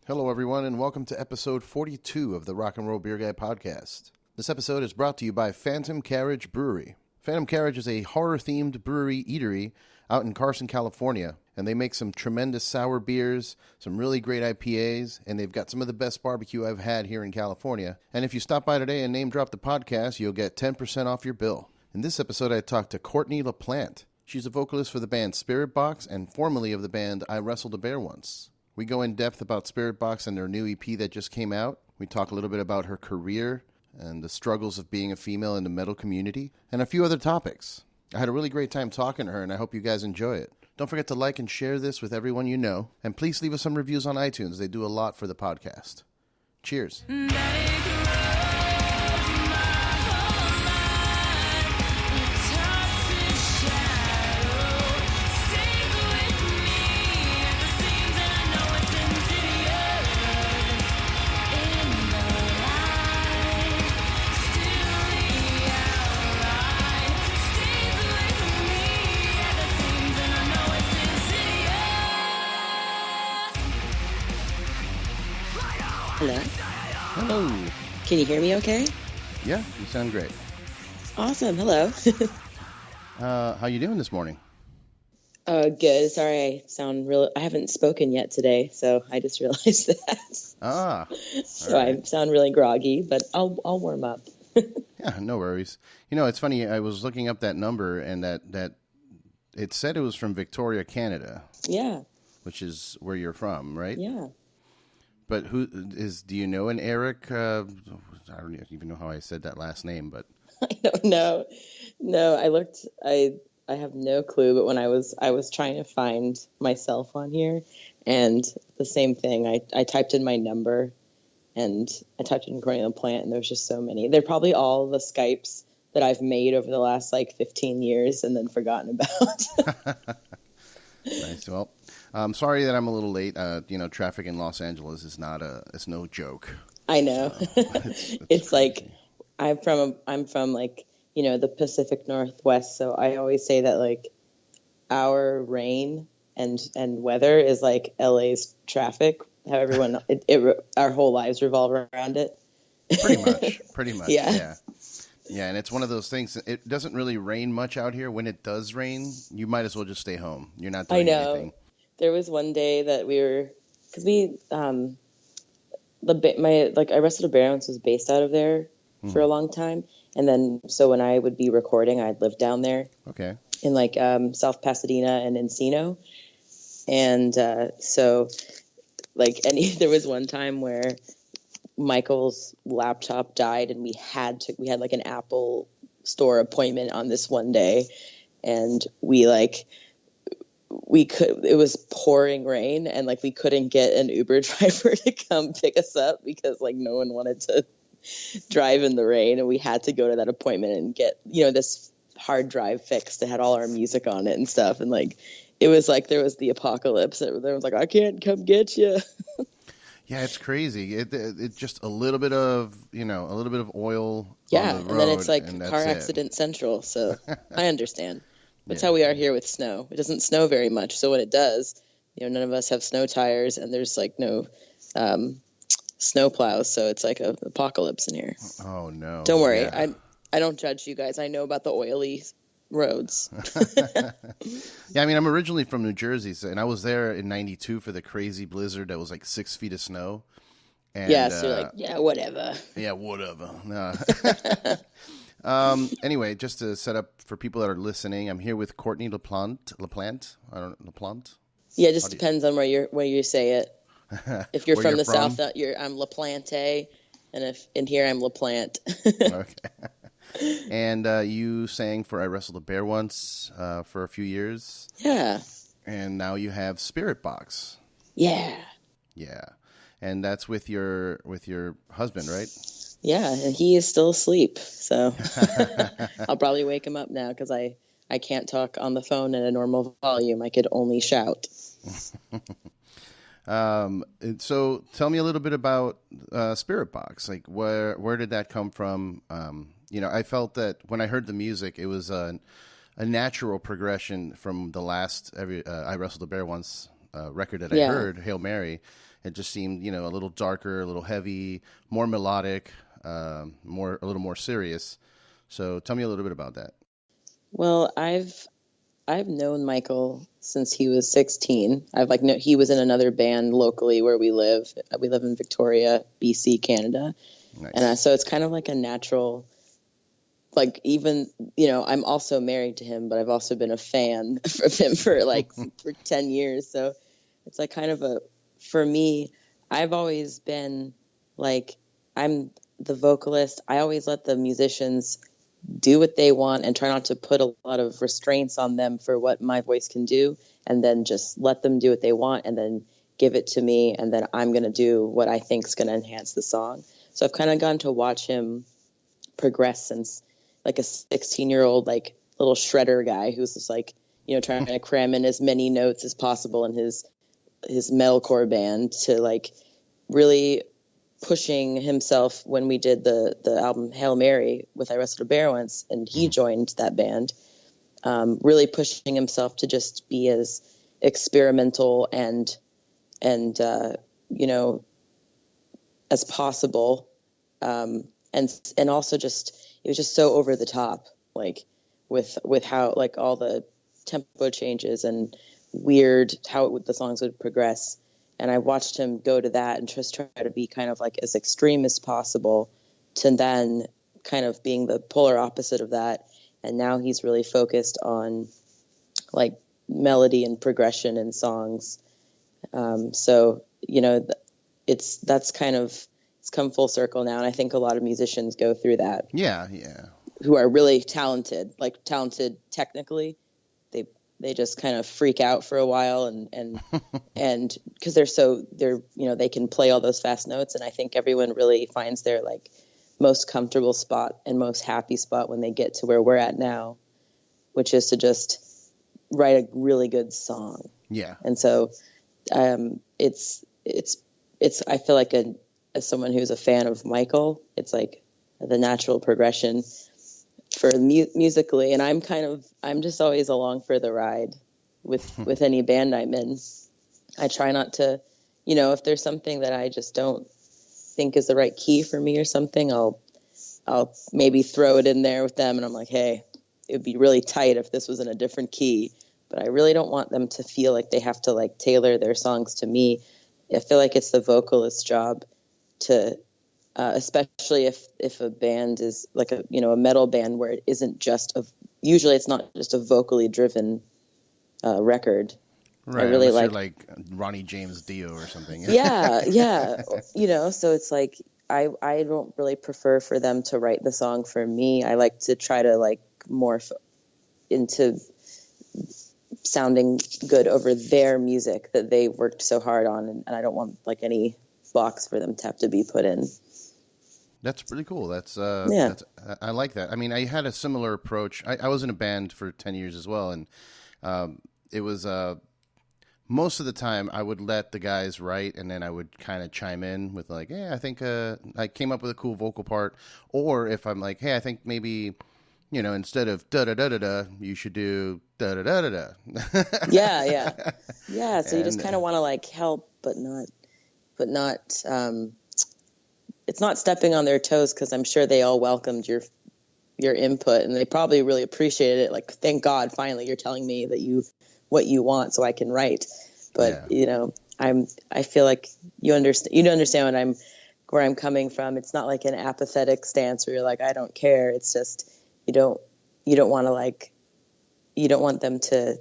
Hello, everyone, and welcome to episode 42 of the Rock and Roll Beer Guy podcast. This episode is brought to you by Phantom Carriage Brewery. Phantom Carriage is a horror-themed brewery-eatery out in Carson, California, and they make some tremendous sour beers, some really great IPAs, and they've got some of the best barbecue I've had here in California. And if you stop by today and name drop the podcast, you'll get 10% off your bill. In this episode, I talked to Courtney LaPlante. She's a vocalist for the band Spiritbox and formerly of the band I Wrestled a Bear Once. We go in depth about Spiritbox and their new EP that just came out. We talk a little bit about her career and the struggles of being a female in the metal community, and a few other topics. I had a really great time talking to her, and I hope you guys enjoy it. Don't forget to like and share this with everyone you know, and please leave us some reviews on iTunes. They do a lot for the podcast. Cheers. Hello. Hello. Can you hear me okay? Yeah, you sound great. Awesome. Hello. How you doing this morning? Good. Sorry, I haven't spoken yet today, so I just realized that. So right. I sound really groggy, but I'll warm up. Yeah, no worries. You know, it's funny. I was looking up that number, and that it said it was from Victoria, Canada. Yeah. Which is where you're from, right? Yeah. But do you know an Eric? I don't even know how I said that last name, but. I don't know. No, I looked, I have no clue, but when I was trying to find myself on here, and the same thing, I typed in my number, and I typed in Courtney LaPlante, and there's just so many. They're probably all the Skypes that I've made over the last, 15 years and then forgotten about. Nice. Well, I'm sorry that I'm a little late. Traffic in Los Angeles is it's no joke. I know. So it's like, I'm from the Pacific Northwest. So I always say that our rain and weather is like LA's traffic. How everyone, our whole lives revolve around it. Pretty much. Yeah. Yeah, and it's one of those things. It doesn't really rain much out here. When it does rain, you might as well just stay home. You're not doing anything. There was one day that I Wrestled a Bear Once was based out of there for a long time, and then so when I would be recording, I'd live down there. Okay. In South Pasadena and Encino, and there was one time where Michael's laptop died, and we had an Apple store appointment on this one day, and it was pouring rain, and we couldn't get an Uber driver to come pick us up because no one wanted to drive in the rain, and we had to go to that appointment and get this hard drive fixed that had all our music on it and stuff, and it was there was the apocalypse. There was I can't come get you. Yeah, it's crazy. It just a little bit of oil. Yeah, on the road, and then it's and car accident central. So I understand. That's how we are here with snow. It doesn't snow very much, so when it does, none of us have snow tires, and there's no snow plows, so it's like an apocalypse in here. Oh no! Don't worry, yeah. I don't judge you guys. I know about the oily roads. Yeah, I mean, I'm originally from New Jersey, and I was there in '92 for the crazy blizzard that was 6 feet of snow. And, yeah, so you're whatever. Yeah, whatever. No. Anyway, just to set up for people that are listening, I'm here with Courtney LaPlante. I don't know, LaPlante? Yeah, it just depends on where you say it. If you're from the South, I'm LaPlante, and if in here I'm LaPlante. Okay. And you sang for I Wrestled a Bear Once for a few years. Yeah. And now you have Spiritbox. Yeah. Yeah. And that's with your husband, right? Yeah, and he is still asleep, so I'll probably wake him up now because I can't talk on the phone at a normal volume. I could only shout. So tell me a little bit about Spiritbox. Where did that come from? I felt that when I heard the music, it was a natural progression from the last I Wrestled a Bear Once record that I heard, Hail Mary. It just seemed, a little darker, a little heavy, more melodic, a little more serious. So tell me a little bit about that. Well, I've known Michael since he was 16. He was in another band locally where we live. We live in Victoria, BC, Canada. Nice. And so it's kind of like a natural, like, even, I'm also married to him, but I've also been a fan of him for 10 years. So it's like kind of for me, I've always been like, I'm the vocalist. I always let the musicians do what they want and try not to put a lot of restraints on them for what my voice can do, and then just let them do what they want and then give it to me, and then I'm going to do what I think is going to enhance the song. So I've kind of gotten to watch him progress since like a 16-year-old, like little shredder guy who's just like, trying to cram in as many notes as possible in his metalcore band, to like really pushing himself when we did the album Hail Mary with I Wrestled a Bear Once, and he joined that band, really pushing himself to just be as experimental and as possible, and also just, it was just so over the top, like with how like all the tempo changes and weird how the songs would progress. And I watched him go to that and just try to be kind of like as extreme as possible, to then kind of being the polar opposite of that. And now he's really focused on like melody and progression in songs. So, it's come full circle now. And I think a lot of musicians go through that. Yeah. Who are really talented technically. They just kind of freak out for a while and because they can play all those fast notes. And I think everyone really finds their like most comfortable spot and most happy spot when they get to where we're at now, which is to just write a really good song. Yeah. And so, it's, I feel like as someone who's a fan of Michael, it's like the natural progression for musically, and I'm just always along for the ride with any band I'm in. I try not to, if there's something that I just don't think is the right key for me or something, I'll maybe throw it in there with them, and I'm like, hey, it would be really tight if this was in a different key, but I really don't want them to feel like they have to like tailor their songs to me. I feel like it's the vocalist's job to especially if a band is like a metal band where it isn't just usually it's not just a vocally driven record. Right. I really like Ronnie James Dio or something. Yeah. So it's like I don't really prefer for them to write the song for me. I like to try to like morph into sounding good over their music that they worked so hard on, and I don't want like any box for them to have to be put in. That's pretty cool. Yeah. I like that. I mean, I had a similar approach. I was in a band for 10 years as well, and it was most of the time I would let the guys write, and then I would kind of chime in with like, hey, I think I came up with a cool vocal part. Or if I'm like, hey, I think maybe, instead of da-da-da-da-da, you should do da-da-da-da-da. Yeah. So you just kind of want to like help, but not it's not stepping on their toes, because I'm sure they all welcomed your input, and they probably really appreciated it. Like, thank God, finally, you're telling me that what you want, so I can write. But yeah. I feel like you understand where I'm coming from. It's not like an apathetic stance where you're like, I don't care. It's just you don't want them to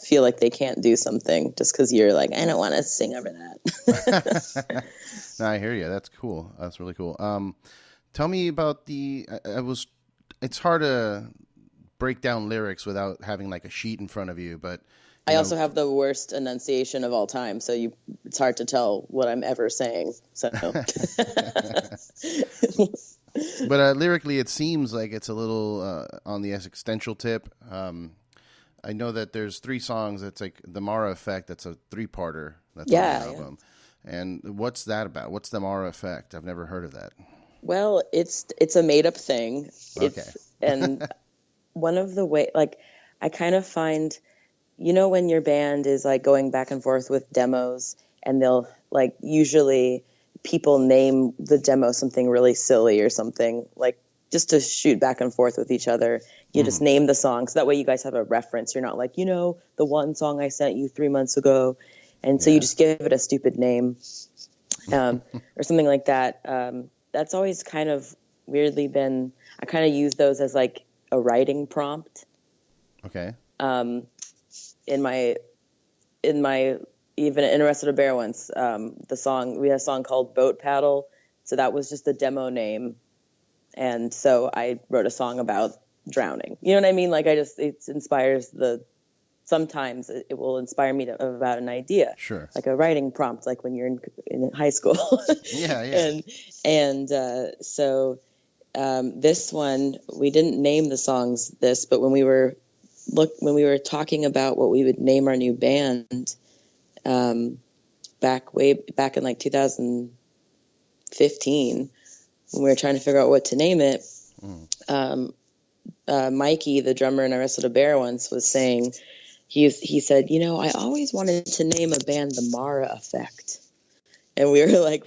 feel like they can't do something just because you're like, I don't want to sing over that. No, I hear you. That's cool. That's really cool. Tell me about it's hard to break down lyrics without having like a sheet in front of you, but I also have the worst enunciation of all time, so it's hard to tell what I'm ever saying. So, but lyrically, it seems like it's a little on the existential tip. I know that there's 3 songs. That's like the Mara Effect. That's a 3-parter. That's on the album. Yeah. And what's that about? What's the Mara Effect? I've never heard of that. Well, it's a made up thing. Okay. And one of the way, like, I kind of find, when your band is like going back and forth with demos and they'll like, usually people name the demo something really silly or something, like just to shoot back and forth with each other. You just name the song, so that way you guys have a reference. You're not like, the one song I sent you 3 months ago, and so you just give it a stupid name, or something like that. That's always kind of weirdly been, I kind of use those as like a writing prompt. Okay. In my even in Arrested a Bear once, we had a song called Boat Paddle, so that was just the demo name, and so I wrote a song about drowning. You know what I mean? Like it inspires sometimes it will inspire me about an idea. Sure. Like a writing prompt, like when you're in high school. Yeah. So this one, we didn't name the songs but when we were talking about what we would name our new band, back in like 2015, when we were trying to figure out what to name it, Mikey, the drummer in Arrested a Bear once, was saying, he said, I always wanted to name a band the Mara Effect. And we were like,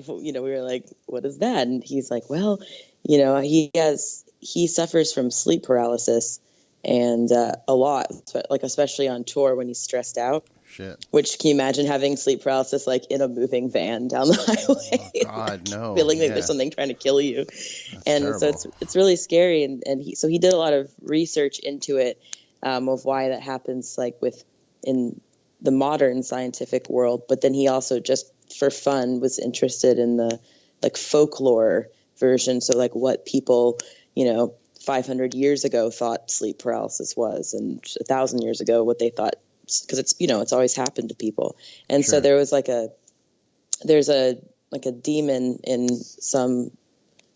what is that? And he's like, well, he suffers from sleep paralysis, and a lot, like especially on tour when he's stressed out. Shit. Which, can you imagine having sleep paralysis like in a moving van down the highway? Oh God, no. Feeling like there's something trying to kill you. That's and terrible. So it's really scary. And he did a lot of research into it, of why that happens, like in the modern scientific world. But then he also, just for fun, was interested in the like folklore version. So like what people, 500 years ago thought sleep paralysis was, and 1,000 years ago what they thought, because it's it's always happened to people. And so there was there's a demon in some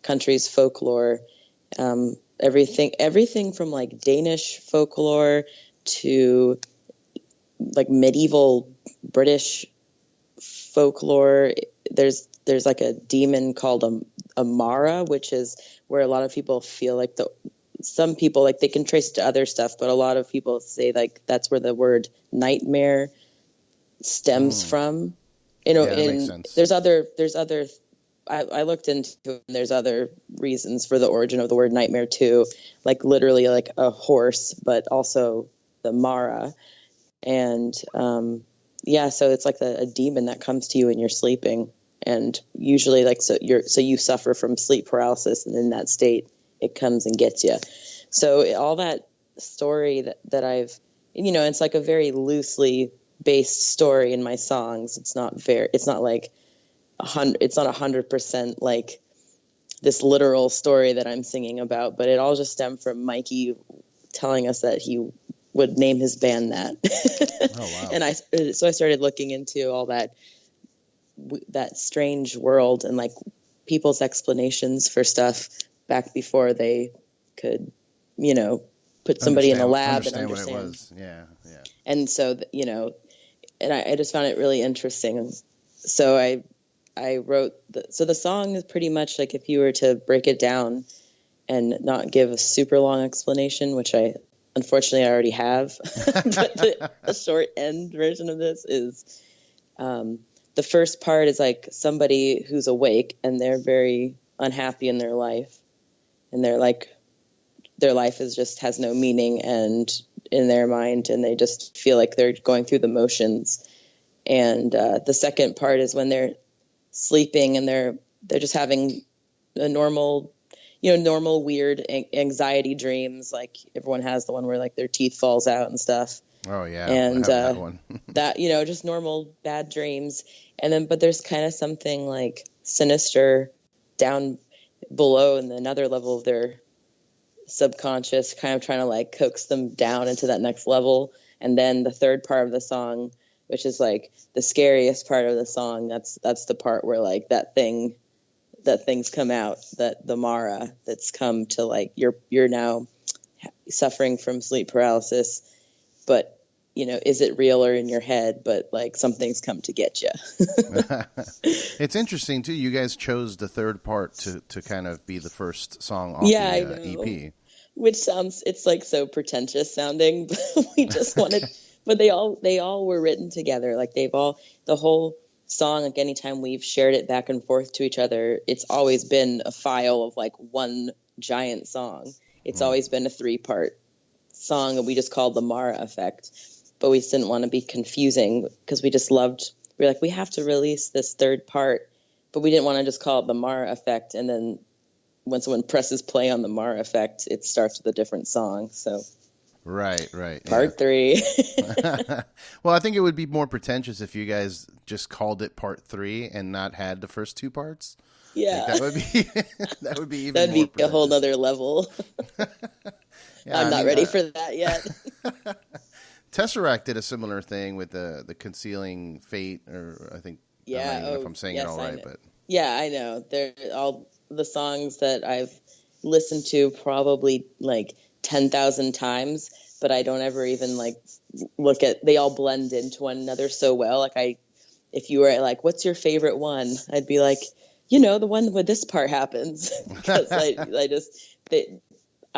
countries' folklore, everything from like Danish folklore to like medieval British folklore. There's like a demon called a Mara, which is where a lot of people feel like some people, like, they can trace it to other stuff, but a lot of people say like that's where the word nightmare stems from. That makes sense. There's other I looked into it, and there's other reasons for the origin of the word nightmare too, like literally like a horse, but also the Mara. And so it's like a demon that comes to you when you're sleeping, and usually like so you suffer from sleep paralysis, and in that state it comes and gets you. So all that story that I've, it's like a very loosely based story in my songs. It's not like 100% like this literal story that I'm singing about, but it all just stemmed from Mikey telling us that he would name his band that. Oh, wow. And I started looking into all that strange world and like people's explanations for stuff back before they could, put somebody in a lab and understand what it was. Yeah. And so, and I just found it really interesting. So I wrote the song is pretty much like, if you were to break it down and not give a super long explanation, which unfortunately I already have, but the short end version of this is, the first part is like somebody who's awake and they're very unhappy in their life, and they're like, their life has no meaning and in their mind, and they just feel like they're going through the motions. And the second part is when they're sleeping and they're just having a normal weird anxiety dreams. Like everyone has the one where like their teeth falls out and stuff. Oh yeah. And that one. that, just normal bad dreams. And then, but there's kind of something like sinister down below in another level of their subconscious, kind of trying to like coax them down into that next level. And then the third part of the song, which is like the scariest part of the song, that's the part where like things come out, that the Mara that's come to like, you're now suffering from sleep paralysis, but is it real or in your head? But like something's come to get you. It's interesting too. You guys chose the third part to kind of be the first song off the EP. Which it's like so pretentious sounding, but we just wanted, but they all were written together. Like the whole song, like anytime we've shared it back and forth to each other, it's always been a file of like one giant song. It's always been a 3-part song that we just called the Mara effect, but we didn't want to be confusing because we were like, we have to release this 3rd part, but we didn't want to just call it the Mara effect. And then when someone presses play on the Mara effect, it starts with a different song. So right. Part 3. Well, I think it would be more pretentious if you guys just called it Part 3 and not had the first 2 parts. Yeah. Like that would be even That'd more be a whole nother level. Yeah, I'm not ready for that yet. Tesseract did a similar thing with the Concealing Fate, or I think, I don't know if I'm saying it all right, but yeah, I know. They're all the songs that I've listened to probably like 10,000 times, but I don't ever even like look at, they all blend into one another so well. Like if you were like, what's your favorite one? I'd be like, the one where this part happens. Because I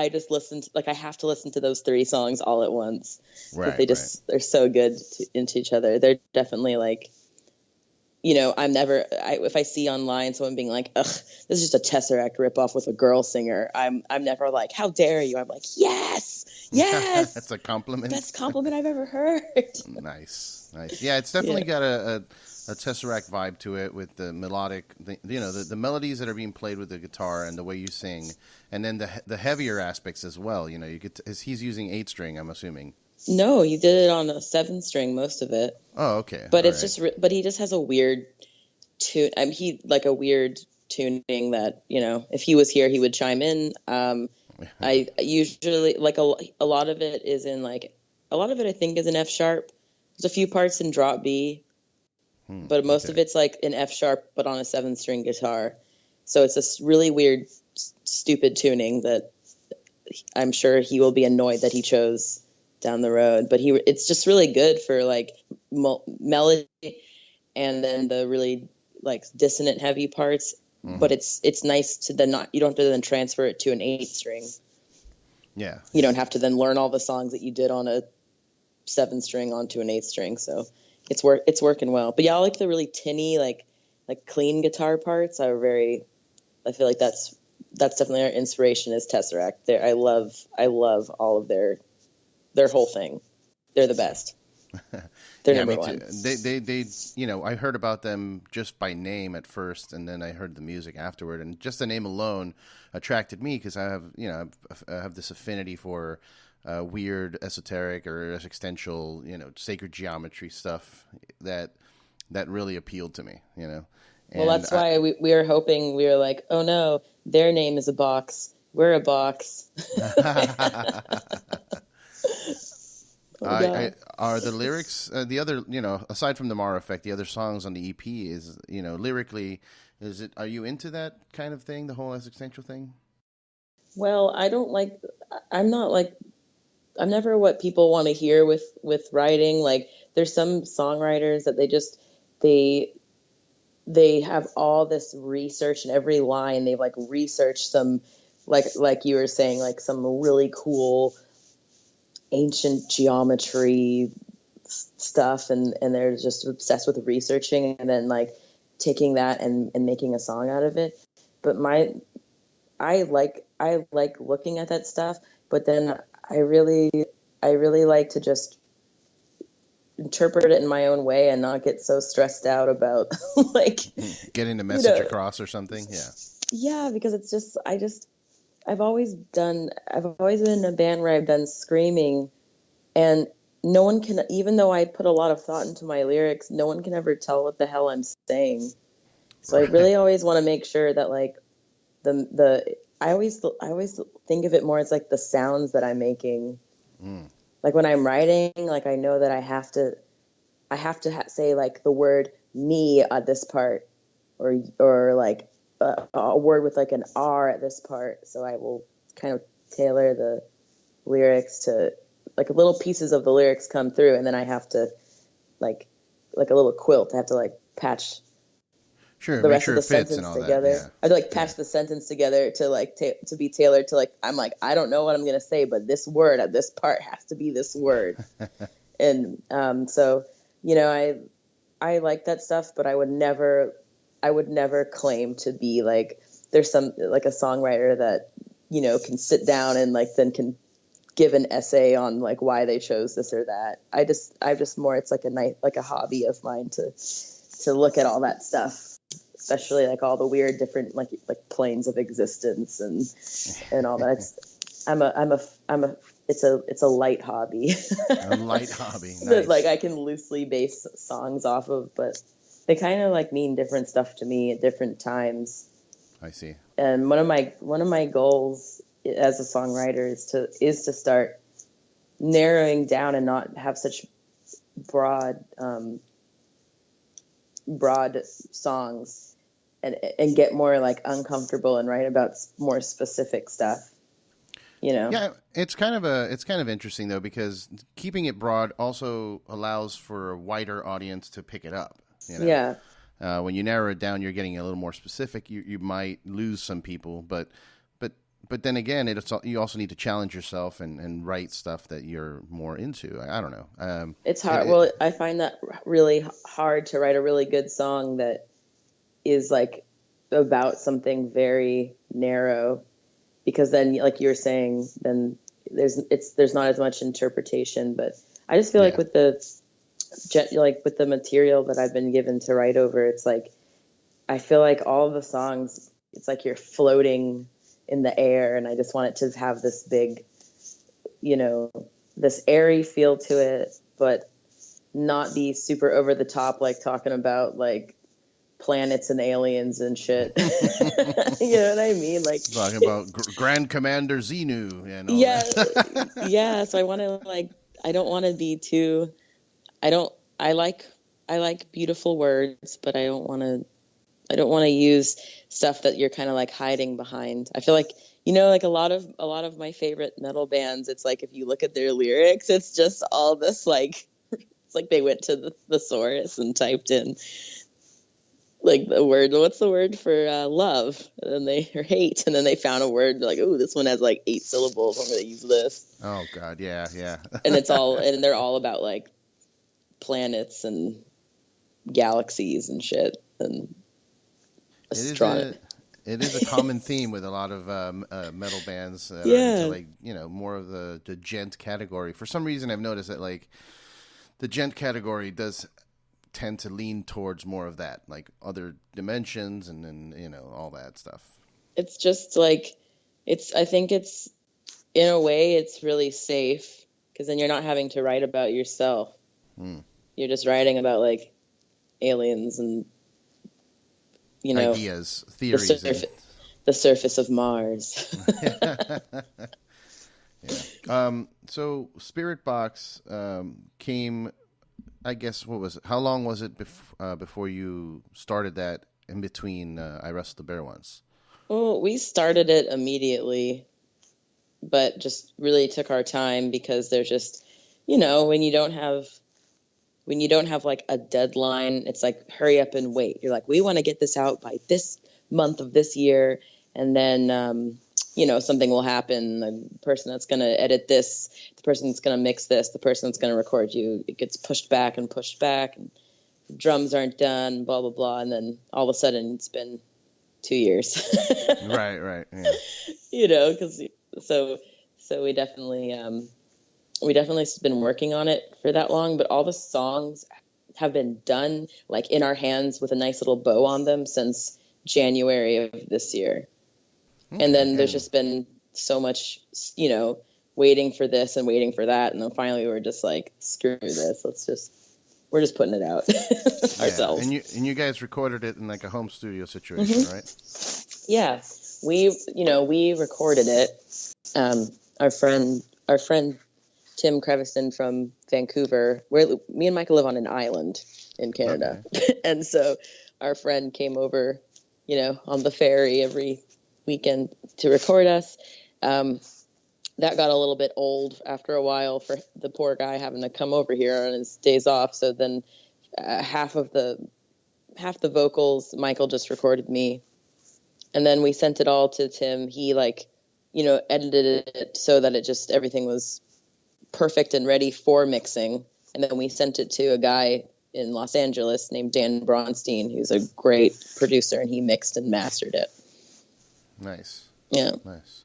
just listen to, like, I have to listen to those 3 songs all at once. Right. They're so good into each other. They're definitely like, if I see online someone being like, ugh, this is just a Tesseract ripoff with a girl singer, I'm never like, how dare you? I'm like, yes. That's a compliment. Best compliment I've ever heard. Nice. Yeah, it's definitely got a Tesseract vibe to it, with the melodic, the melodies that are being played with the guitar and the way you sing, and then the heavier aspects as well. He's using 8-string, I'm assuming. No, you did it on a 7-string, most of it. Oh, okay. But but he just has a weird tune. A weird tuning that, if he was here, he would chime in. I usually like a lot of it is in I think is in F sharp. There's a few parts in drop B, but most of it's like in F sharp, but on a 7-string guitar. So it's this really weird, stupid tuning that I'm sure he will be annoyed that he chose down the road, but it's just really good for like melody, and then the really like dissonant heavy parts. But it's nice to then you don't have to then transfer it to an 8-string. Yeah, you don't have to then learn all the songs that you did on a 7-string onto an 8-string. So it's working well. But yeah, I like the really tinny like clean guitar parts. I feel like that's definitely our inspiration is Tesseract. I love all of their whole thing. They're the best. They're number one. They I heard about them just by name at first, and then I heard the music afterward, and just the name alone attracted me because I have this affinity for weird esoteric or existential, sacred geometry stuff that really appealed to me, And well, that's why we were hoping, we were like, oh no, their name is a box. We're a box. Are the lyrics the other, aside from the Mara effect, the other songs on the EP is, lyrically, are you into that kind of thing, the whole existential thing? Well, I'm never what people want to hear with writing. Like, there's some songwriters that they have all this research, and every line they've like researched some, like you were saying, like some really cool ancient geometry stuff, and they're just obsessed with researching and then like taking that and making a song out of it. But I like looking at that stuff, but then I really like to just interpret it in my own way and not get so stressed out about like getting the message across or something. Yeah, because it's just I've always been in a band where I've done screaming, and no one can, even though I put a lot of thought into my lyrics, no one can ever tell what the hell I'm saying. So I really always want to make sure that like I always think of it more as like the sounds that I'm making. Like when I'm writing, like I know that I have to say like the word me at this part, or like a word with like an R at this part. So I will kind of tailor the lyrics to like little pieces of the lyrics come through, and then I have to like a little quilt. I have to like patch the rest of the sentence together. Yeah. I have to like patch the sentence together to like to be tailored to like, I'm like, I don't know what I'm gonna say, but this word at this part has to be this word. And so I like that stuff, but I would never claim to be like, there's some, like a songwriter that, you know, can sit down and like then can give an essay on like why they chose this or that. I'm just more, it's like a hobby of mine to look at all that stuff, especially like all the weird different like planes of existence and all that. It's a light hobby. A light hobby. Nice. That like I can loosely base songs off of, but they kind of like mean different stuff to me at different times. I see. And one of my goals as a songwriter is to start narrowing down and not have such broad songs and get more like uncomfortable and write about more specific stuff, you know? Yeah, it's kind of interesting though, because keeping it broad also allows for a wider audience to pick it up, you know? Yeah. When you narrow it down, you're getting a little more specific. You might lose some people, but then again, you also need to challenge yourself and write stuff that you're more into. I don't know. It's hard. I find that really hard to write a really good song that is like about something very narrow, because then, like you were saying, then there's not as much interpretation. But I just feel like with the material that I've been given to write over, it's like I feel like all of the songs, it's like you're floating in the air, and I just want it to have this big, you know, this airy feel to it, but not be super over the top, like talking about like planets and aliens and shit. You know what I mean? Like talking about Grand Commander Xenu and all that. Yeah. So I want to like, I don't want to be too, I like beautiful words, but I don't want to use stuff that you're kind of like hiding behind. I feel like, you know, like a lot of my favorite metal bands, it's like if you look at their lyrics, it's just all this like, it's like they went to the thesaurus and typed in like what's the word for love, and then or hate, and then they found a word like, oh, this one has like 8 syllables, I'm going to use this. Oh God, yeah. And they're all about like planets and galaxies and shit and astronomy. It is a common theme with a lot of metal bands that are into, like, you know, more of the gent category. For some reason, I've noticed that like the gent category does tend to lean towards more of that, like other dimensions and you know, all that stuff. It's just like I think it's in a way it's really safe, because then you're not having to write about yourself. You're just writing about like aliens and, you know, ideas, theories, the surface of Mars. Yeah. So Spiritbox came, I guess, what was it? How long was it before you started that in between I Wrestled the Bear Once? Well, we started it immediately, but just really took our time, because there's just, you know, when you don't have like a deadline, it's like hurry up and wait. You're like, we want to get this out by this month of this year, and then you know, something will happen. The person that's going to edit this, the person that's going to mix this, the person that's going to record you, it gets pushed back, and the drums aren't done, blah blah blah, and then all of a sudden it's been 2 years. Right. Yeah. You know, because so we definitely been working on it for that long, but all the songs have been done like in our hands with a nice little bow on them since January of this year. Okay. And then there's just been so much, you know, waiting for this and waiting for that, and then finally we were just like, screw this, we're just putting it out ourselves. And you guys recorded it in like a home studio situation, right? Yeah, we recorded it. Our friend Tim Crevison from Vancouver, me and Michael live on an island in Canada. Okay. And so our friend came over, you know, on the ferry every weekend to record us. That got a little bit old after a while for the poor guy having to come over here on his days off. So then half the vocals, Michael just recorded me. And then we sent it all to Tim. He edited it so that everything was perfect and ready for mixing. And then we sent it to a guy in Los Angeles named Dan Bronstein, who's a great producer, and he mixed and mastered it. Nice. Yeah. Nice.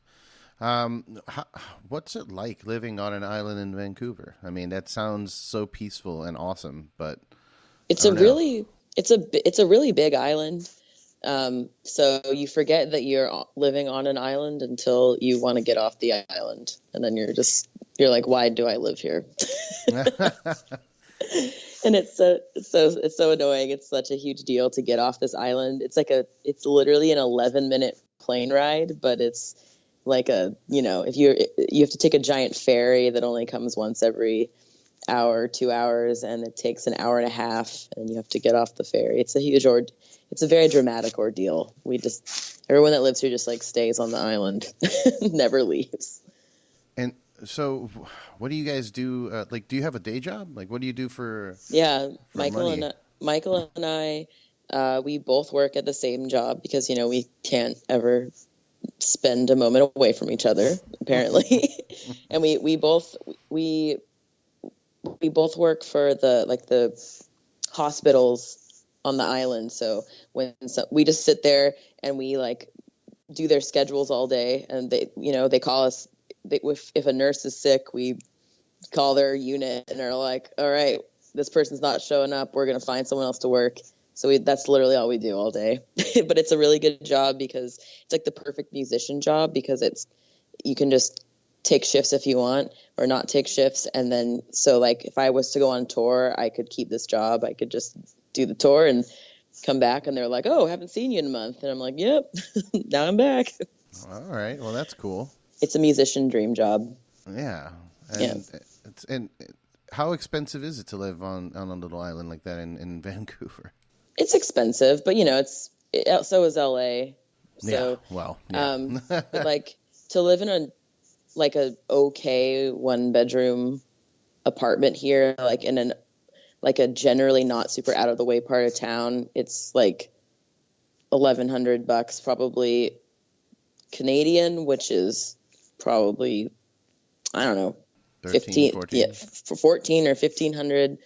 What's it like living on an island in Vancouver? I mean, that sounds so peaceful and awesome, but it's a really big island. So you forget that you're living on an island until you want to get off the island, and then you're like, why do I live here? And it's so annoying. It's such a huge deal to get off this island. It's literally an 11-minute plane ride, but it's like if you have to take a giant ferry that only comes once every hour, 2 hours, and it takes an hour and a half, and you have to get off the ferry. It's a very dramatic ordeal. Everyone that lives here just like stays on the island, never leaves. And so what do you guys do? Do you have a day job? Like, what do you do for Michael money? Michael and I, we both work at the same job because, we can't ever spend a moment away from each other, apparently. And we both work for the hospitals on the island. So we just sit there and we do their schedules all day, and they call us. If a nurse is sick, we call their unit and are like, all right, this person's not showing up. We're going to find someone else to work. So that's literally all we do all day. But it's a really good job because it's like the perfect musician job, because you can just take shifts if you want or not take shifts. And then, so if I was to go on tour, I could keep this job. I could just do the tour and come back, and they're like, oh, haven't seen you in a month. And I'm like, yep, now I'm back. All right. Well, that's cool. It's a musician dream job. Yeah. And how expensive is it to live on a little island like that in Vancouver? It's expensive, but so is LA. So, yeah. Well, yeah. But to live in a okay 1-bedroom apartment here, in a generally not super out of the way part of town, it's $1,100 probably Canadian, which is probably, I don't know, 13, 14. Yeah, for 14 or 1,500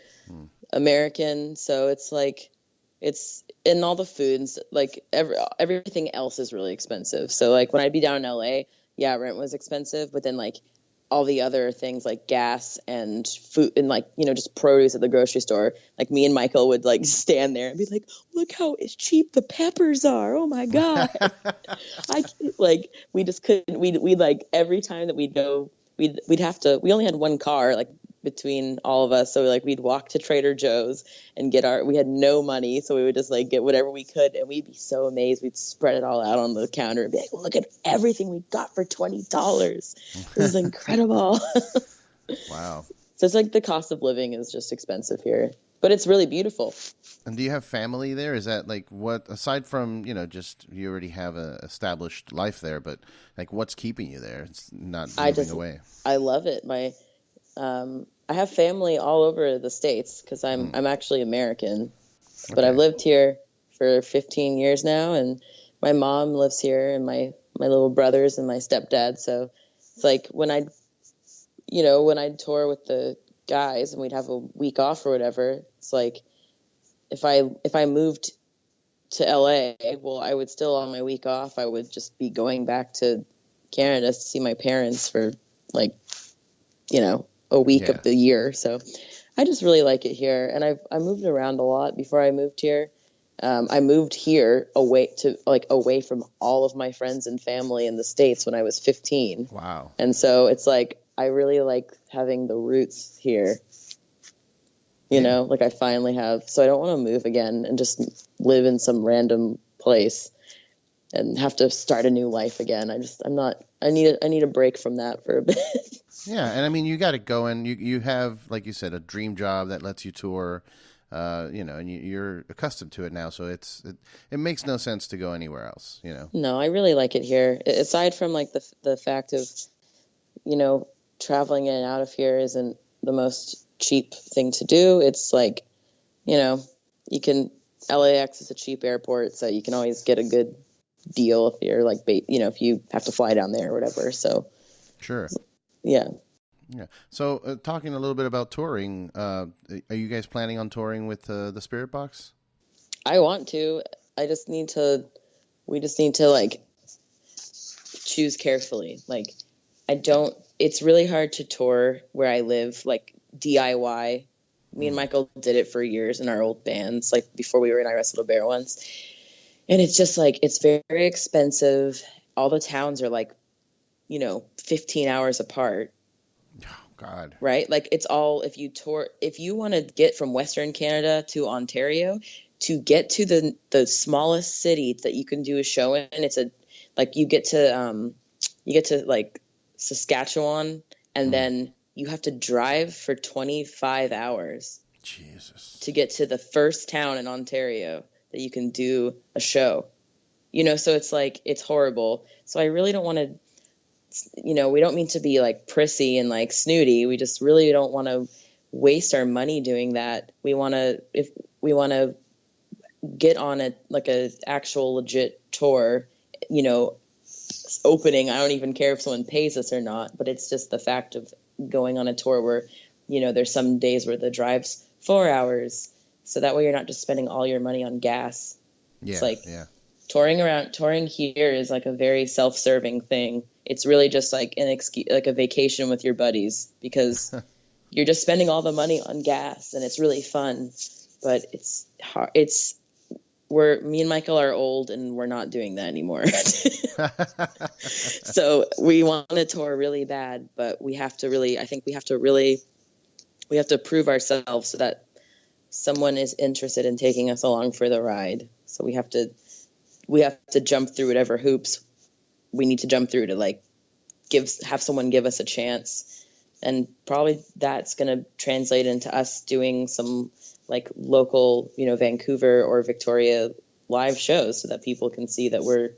American. So it's in all the foods, everything else is really expensive. So when I'd be down in LA, yeah, rent was expensive, but then all the other things like gas and food and just produce at the grocery store, me and Michael would stand there and be like, look how cheap the peppers are. Oh my God. We just couldn't, we every time that we'd go, we'd have to, we only had one car, between all of us. So we'd walk to Trader Joe's and we had no money. So we would just get whatever we could. And we'd be so amazed. We'd spread it all out on the counter and be like, look at everything we got for $20. It was incredible. Wow. So it's the cost of living is just expensive here, but it's really beautiful. And do you have family there? Is that what, aside from, just you already have a established life there, but what's keeping you there? It's not moving away. I love it. I have family all over the States because I'm actually American, but I've lived here for 15 years now, and my mom lives here, and my little brothers and my stepdad. So it's when I'd tour with the guys and we'd have a week off or whatever, it's if I moved to LA, well, I would still, on my week off, I would just be going back to Canada to see my parents for a week of the year. So I just really like it here. And I moved around a lot before I moved here. I moved here away from all of my friends and family in the States when I was 15. Wow. And so it's I really like having the roots here. I finally have, so I don't want to move again and just live in some random place and have to start a new life again. I need a break from that for a bit. Yeah, and I mean, you got it going. You have, like you said, a dream job that lets you tour, and you're accustomed to it now. So it makes no sense to go anywhere else, No, I really like it here. Aside from the fact of, traveling in and out of here isn't the most cheap thing to do. It's you can, LAX is a cheap airport, so you can always get a good deal if you're if you have to fly down there or whatever. So sure. Yeah. Yeah. So, talking a little bit about touring, are you guys planning on touring with the Spiritbox? I want to. I just need to. We just need to like choose carefully. Like, I don't. It's really hard to tour where I live, like DIY. Me and Michael did it for years in our old bands, like before we were in I Wrestled a Bear once. And it's just like, it's very, very expensive. All the towns are like, 15 hours apart. Oh, God. Right? Like it's all, if you want to get from Western Canada to Ontario, to get to the smallest city that you can do a show in, you get to like Saskatchewan, and then you have to drive for 25 hours Jesus. to get to the first town in Ontario that you can do a show. So it's like, it's horrible. So I really don't want to, we don't mean to be like prissy and like snooty. We just really don't want to waste our money doing that. We want to get on a actual legit tour, opening. I don't even care if someone pays us or not, but it's just the fact of going on a tour where, there's some days where the drive's 4 hours. So that way you're not just spending all your money on gas. Yeah. It's like, yeah. touring here is like a very self-serving thing. It's really just like an excuse, like a vacation with your buddies, because you're just spending all the money on gas, and it's really fun, but it's hard. Me and Michael are old, and we're not doing that anymore. So we want to tour really bad, but we have to prove ourselves so that someone is interested in taking us along for the ride. So we have to jump through whatever hoops we need to jump through to like have someone give us a chance. And probably that's going to translate into us doing some like local, Vancouver or Victoria live shows, so that people can see that we're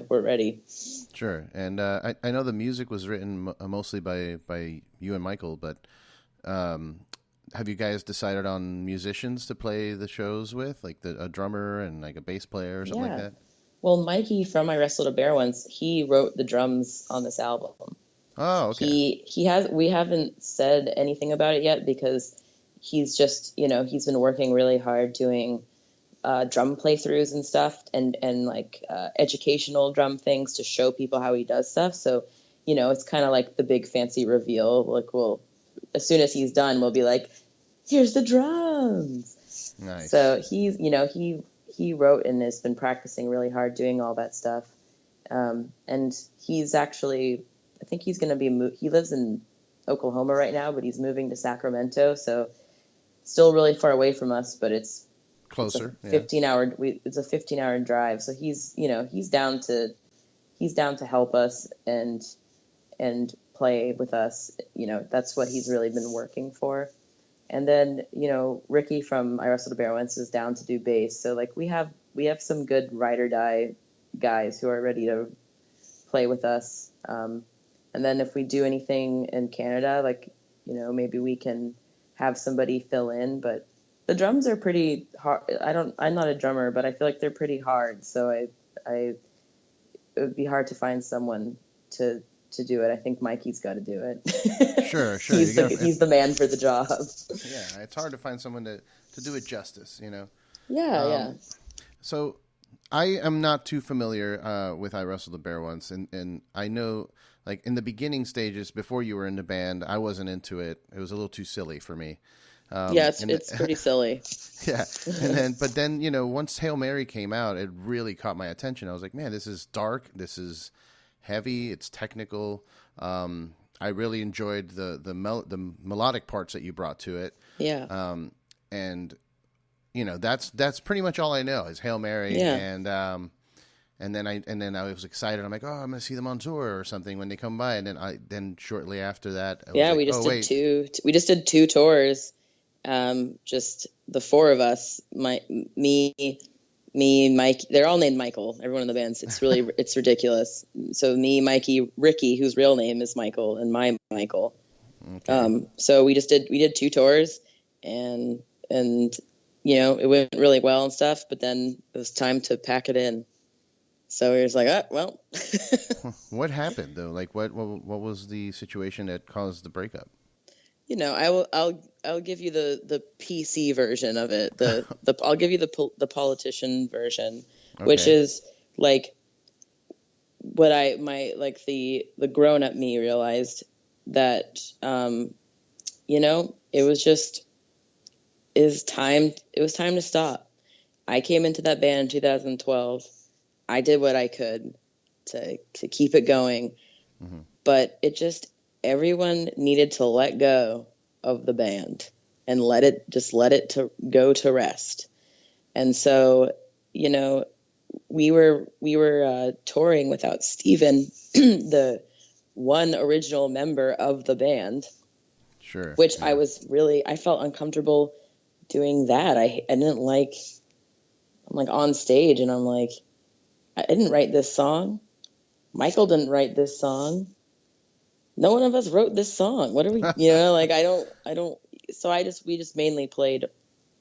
ready. Sure. And I know the music was written mostly by you and Michael, but have you guys decided on musicians to play the shows with, like a drummer and like a bass player or something like that? Well, Mikey from I Wrestled a Bear once, he wrote the drums on this album. Oh, okay. We haven't said anything about it yet, because he's just, he's been working really hard doing drum playthroughs and stuff, and like educational drum things to show people how he does stuff. So, it's kind of like the big fancy reveal. Like, as soon as he's done, we'll be like, here's the drums. Nice. So he's, he wrote and has been practicing really hard doing all that stuff. And he's actually, I think he's going to he lives in Oklahoma right now, but he's moving to Sacramento. So still really far away from us, but it's closer. It's a 15-hour drive. So he's down to help us and play with us. That's what he's really been working for. And then, Ricky from I Wrestled a Bear once is down to do bass. So like we have some good ride or die guys who are ready to play with us. And then if we do anything in Canada, like, maybe we can have somebody fill in, but the drums are pretty hard. I'm not a drummer, but I feel like they're pretty hard. So it would be hard to find someone to do it. I think Mikey's got to do it. Sure. He's the man for the job. Yeah, it's hard to find someone to do it justice, Yeah. So I am not too familiar with I Wrestled a Bear once, and I know, like, in the beginning stages, before you were in the band, I wasn't into it. It was a little too silly for me. It's pretty silly. Yeah, but then once Hail Mary came out, it really caught my attention. I was like, man, this is dark. This is heavy. It's technical. I really enjoyed the melodic parts that you brought to it. Yeah. And that's pretty much all I know is Hail Mary. Yeah. And then I was excited. I'm like, oh, I'm going to see them on tour or something when they come by. And then shortly after that, we just did two tours. Just the four of us, me, Mike, they're all named Michael, everyone in the bands. It's ridiculous. So me, Mikey, Ricky, whose real name is Michael, and my Michael. Okay. So we did two tours, and it went really well and stuff, but then it was time to pack it in. So we were just like, oh, well. What happened though? Like what was the situation that caused the breakup? I'll give you the PC version of it. I'll give you the politician version, which is like what the grown up me realized that it was time to stop. I came into that band in 2012. I did what I could to keep it going, but everyone needed to let go of the band and let it to go to rest. And so, we were touring without Steven, the one original member of the band. Sure. Which yeah. I felt uncomfortable doing that. I didn't like, I'm like on stage and I'm like, I didn't write this song. Michael didn't write this song. No one of us wrote this song. What are we, so we just mainly played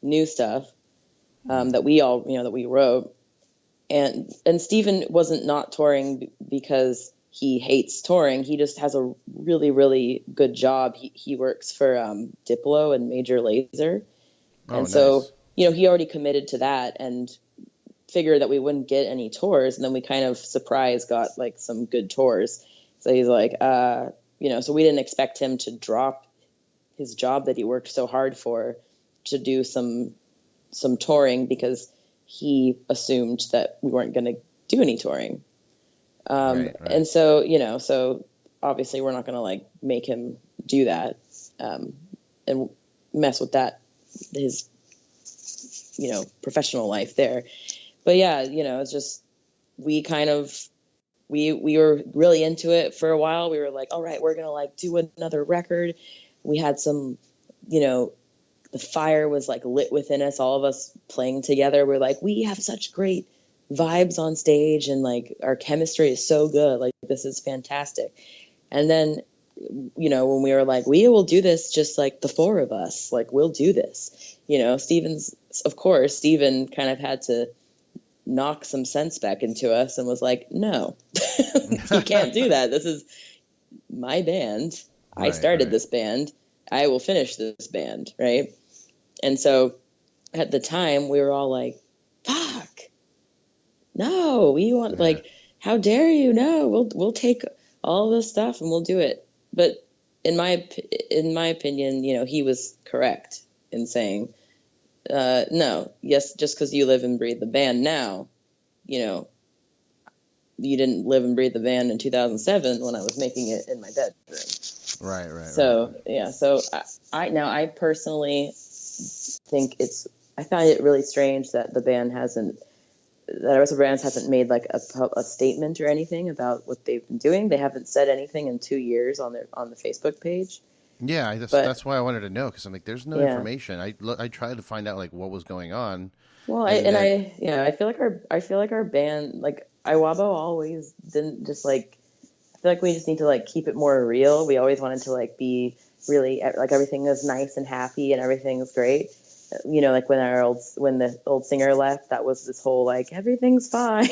new stuff, that we wrote. And Steven wasn't not touring because he hates touring. He just has a really, really good job. He works for Diplo and Major Lazer. And so, he already committed to that and figured that we wouldn't get any tours. And then we kind of got like some good tours. So he's like, so we didn't expect him to drop his job that he worked so hard for to do some touring because he assumed that we weren't going to do any touring. Right. And so, so obviously we're not going to like make him do that, and mess with that, his, professional life there. But yeah, it's just, we were really into it for a while. We were like, all right, we're going to like do another record. We had some, the fire was like lit within us, all of us playing together. We're like, we have such great vibes on stage and like our chemistry is so good. Like this is fantastic. And then, when we were like, we will do this just like the four of us, like we'll do this, Steven kind of had to knock some sense back into us and was like, no, you can't do that. This is my band. I started this band. I will finish this band. Right. And so at the time we were all like, fuck, no, we want like, how dare you? No, we'll take all this stuff and we'll do it. But in my opinion, he was correct in saying, no, yes, just because you live and breathe the band now, you didn't live and breathe the band in 2007 when I was making it in my bedroom. Right. So, yeah, so I personally think I find it really strange that the band hasn't made like a statement or anything about what they've been doing. They haven't said anything in 2 years on the Facebook page. Yeah, that's why I wanted to know, because I'm like, there's no information. I tried to find out like what was going on. Well, I feel like our band, like IWABO, always didn't just like. I feel like we just need to like keep it more real. We always wanted to like be really like everything is nice and happy and everything is great. Like when the old singer left, that was this whole like everything's fine,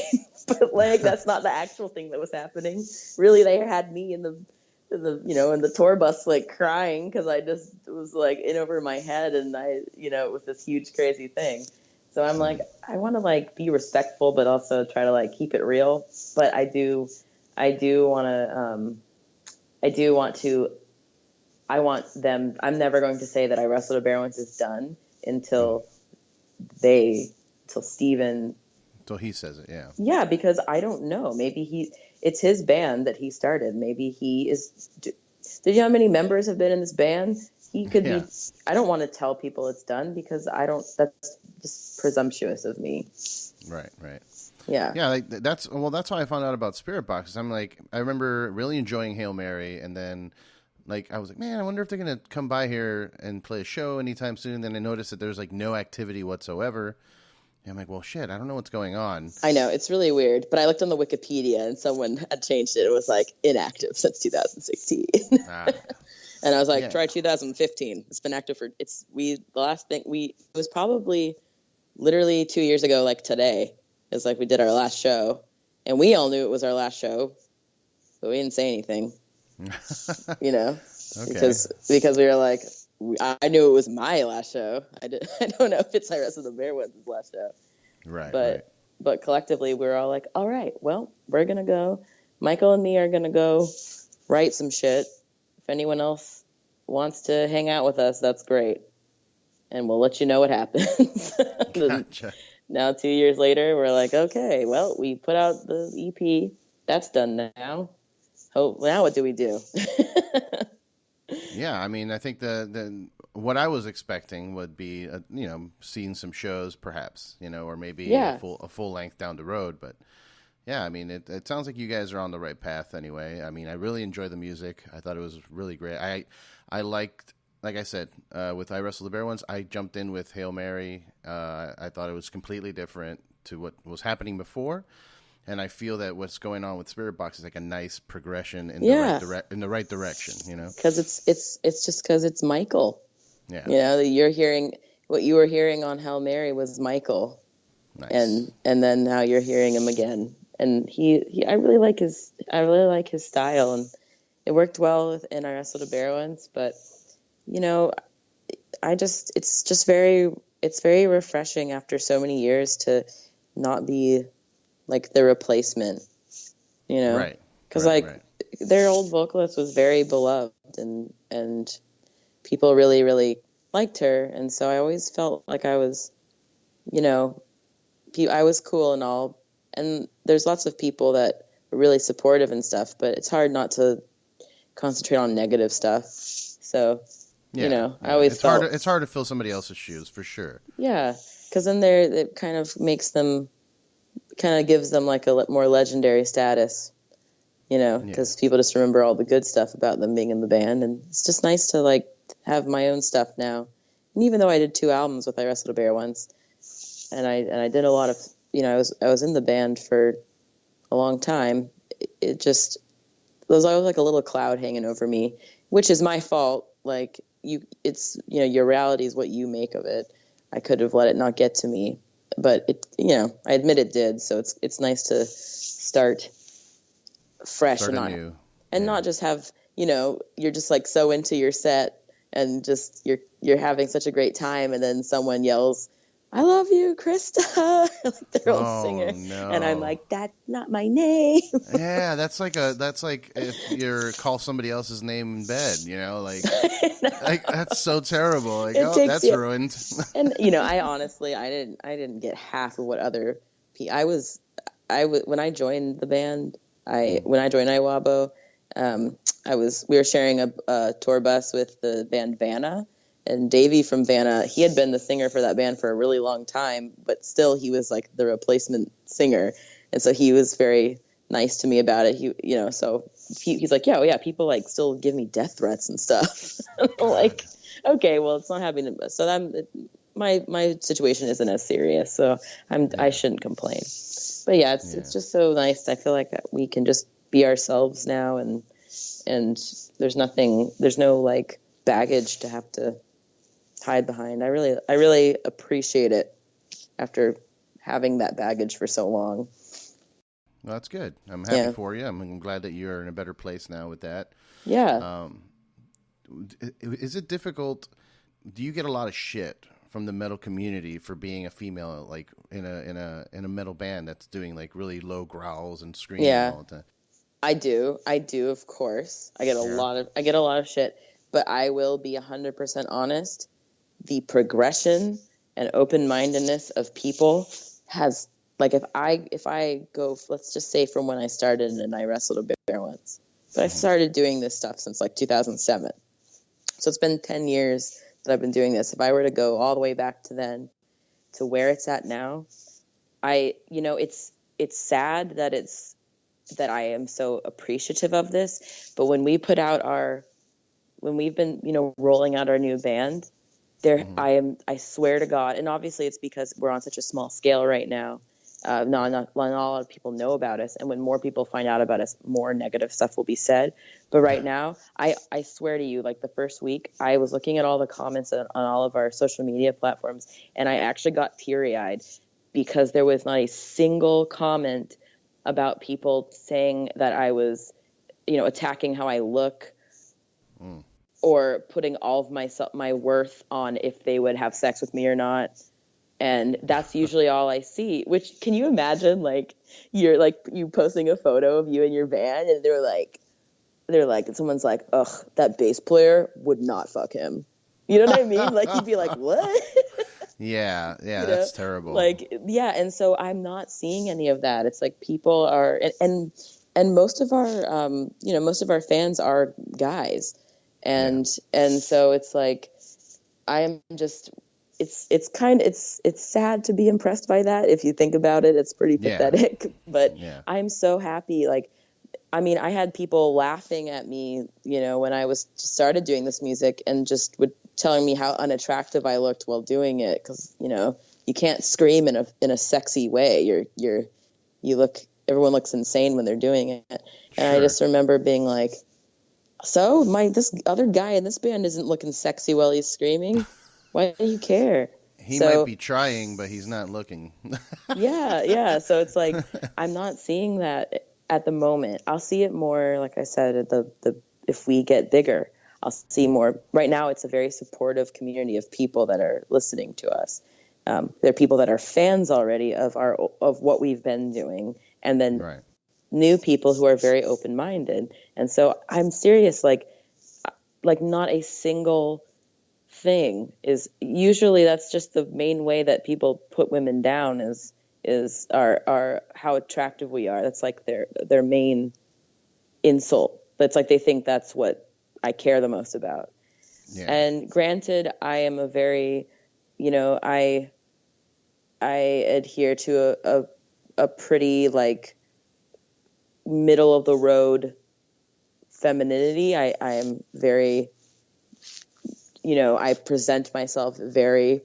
but like that's not the actual thing that was happening. Really, they had me in the tour bus like crying because I just was like in over my head, and it was this huge crazy thing. So I'm like, I want to like be respectful, but also try to like keep it real. But I want them. I'm never going to say that I Wrestle to Bear Once is done until Steven. Until he says it, yeah. Yeah, because I don't know. Maybe it's his band that he started. Maybe he is. Did you know how many members have been in this band? He could be. I don't want to tell people it's done because I don't. That's just presumptuous of me. Right. Yeah. Yeah, like that's how I found out about Spiritbox. I'm like, I remember really enjoying Hail Mary, and then like I was like, man, I wonder if they're gonna come by here and play a show anytime soon. Then I noticed that there's like no activity whatsoever. And I'm like, well, shit, I don't know what's going on. I know, it's really weird, but I looked on the Wikipedia and someone had changed it. It was like inactive since 2016. And I was like, try 2015. It's been active it was probably literally 2 years ago, like today, is like we did our last show. And we all knew it was our last show, but we didn't say anything, you know, Okay. because we were like, I knew it was my last show. I don't know if it's I Wrestle the Bear One's last show. Right. But collectively we were all like, all right, well, we're going to go. Michael and me are going to go write some shit. If anyone else wants to hang out with us, that's great. And we'll let you know what happens. Gotcha. Now, 2 years later, we're like, okay, well, we put out the EP. That's done now. Now what do we do? Yeah, I mean, I think what I was expecting would be, seeing some shows, perhaps, or maybe a full length down the road. But yeah, I mean, it sounds like you guys are on the right path anyway. I mean, I really enjoy the music. I thought it was really great. I liked, like I said, with I Wrestle the Bear Ones, I jumped in with Hail Mary. I thought it was completely different to what was happening before. And I feel that what's going on with Spiritbox is like a nice progression in the right direction, Because it's just because it's Michael. Yeah. You're hearing what you were hearing on Hail Mary was Michael. Nice. And then now you're hearing him again. And I really like his style, and it worked well in I Wrestle the Bear Ones, but it's very refreshing after so many years to not be like the replacement, Right. Because right. their old vocalist was very beloved, and people really, really liked her. And so I always felt like I was, I was cool and all. And there's lots of people that are really supportive and stuff, but it's hard not to concentrate on negative stuff. So, I always felt it's hard to fill somebody else's shoes for sure. Yeah. Because then it kind of gives them like a more legendary status, because people just remember all the good stuff about them being in the band. And it's just nice to like have my own stuff now. And even though I did 2 albums with I Wrestle the Bear Ones, and I did a lot of, I was in the band for a long time. It just, there was always like a little cloud hanging over me, which is my fault. Like your reality is what you make of it. I could have let it not get to me, but I admit it did. So it's nice to start fresh and not just have, you're just like so into your set and just you're having such a great time, and then someone yells, "I love you, Krista." Like their old singer. No. And I'm like, that's not my name. Yeah, that's like if you call somebody else's name in bed, like that's so terrible. Like, that's ruined. And I honestly, I didn't get half of what other people. When I joined the band, when I joined IWABO, we were sharing a tour bus with the band Vanna. And Davey from Vanna, he had been the singer for that band for a really long time, but still he was like the replacement singer. And so he was very nice to me about it. He's like, yeah, people like still give me death threats and stuff. Like, okay, well, it's not happening. So my situation isn't as serious, so I shouldn't complain. But yeah, it's just so nice. I feel like we can just be ourselves now, and there's no like baggage to have to hide behind. I really appreciate it after having that baggage for so long. Well, that's good. I'm happy for you. I'm glad that you're in a better place now with that. Yeah. Is it difficult? Do you get a lot of shit from the metal community for being a female, like in a metal band that's doing like really low growls and screaming all the time? I do, of course. I get a lot of shit, but I will be 100% honest. The progression and open-mindedness of people has, like, if I go, let's just say from when I started and I wrestled a bear once, but I've started doing this stuff since like 2007. So it's been 10 years that I've been doing this. If I were to go all the way back to then to where it's at now, it's sad that I am so appreciative of this. But when we put out when we've been, rolling out our new band, I swear to God, and obviously it's because we're on such a small scale right now. Not a lot of people know about us, and when more people find out about us, more negative stuff will be said. But right now, I swear to you, like the first week, I was looking at all the comments on all of our social media platforms, and I actually got teary-eyed because there was not a single comment about people saying that I was, attacking how I look, or putting all of my worth on if they would have sex with me or not. And that's usually all I see, which, can you imagine, like, you're like, you posting a photo of you in your van, and they're like, someone's like, ugh, that bass player would not fuck him. You know what I mean? Like, you'd be like, what? Yeah, that's terrible. Like, yeah, and so I'm not seeing any of that. It's like people are, and most of our, most of our fans are guys, and so it's like, I am just, it's sad to be impressed by that. If you think about it, it's pretty pathetic. But I'm so happy. Like, I mean, I had people laughing at me, when I started doing this music, and just telling me how unattractive I looked while doing it, because you can't scream in a sexy way. Everyone looks insane when they're doing it. And Sure. I just remember being like, so this other guy in this band isn't looking sexy while he's screaming. Why do you care? He might be trying, but he's not looking. Yeah. So it's like, I'm not seeing that at the moment. I'll see it more, like I said, if we get bigger, I'll see more. Right now, it's a very supportive community of people that are listening to us. There are people that are fans already of what we've been doing, and then new people who are very open-minded. And so I'm serious, like not a single thing is usually, that's just the main way that people put women down is our how attractive we are. That's like their main insult. That's like, they think that's what I care the most about. Yeah. And granted, I am a very, I adhere to a pretty, like, middle of the road femininity. I am very, I present myself very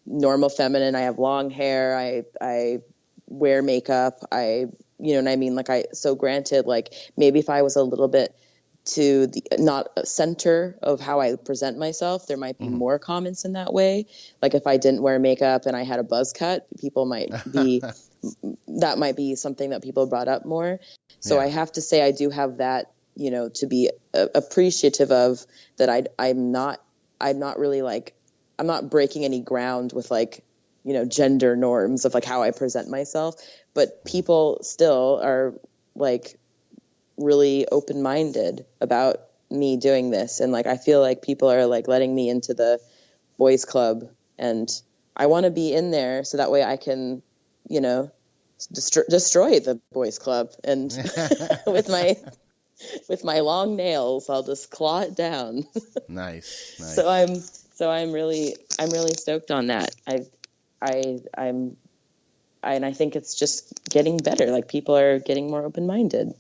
normal feminine. I have long hair. I wear makeup. You know what I mean? Like, so granted, like, maybe if I was a little bit to the not center of how I present myself, there might be more comments in that way. Like, if I didn't wear makeup and I had a buzz cut, people might be that might be something that people brought up more. So I have to say, I do have that, to be appreciative of that. I'm not really, like, I'm not breaking any ground with, like, gender norms of, like, how I present myself, but people still are, like, really open-minded about me doing this. And, like, I feel like people are, like, letting me into the boys club, and I want to be in there so that way I can, destroy the boys club. And with my long nails, I'll just claw it down. Nice. So I'm really stoked on that. And I think it's just getting better. Like, people are getting more open-minded.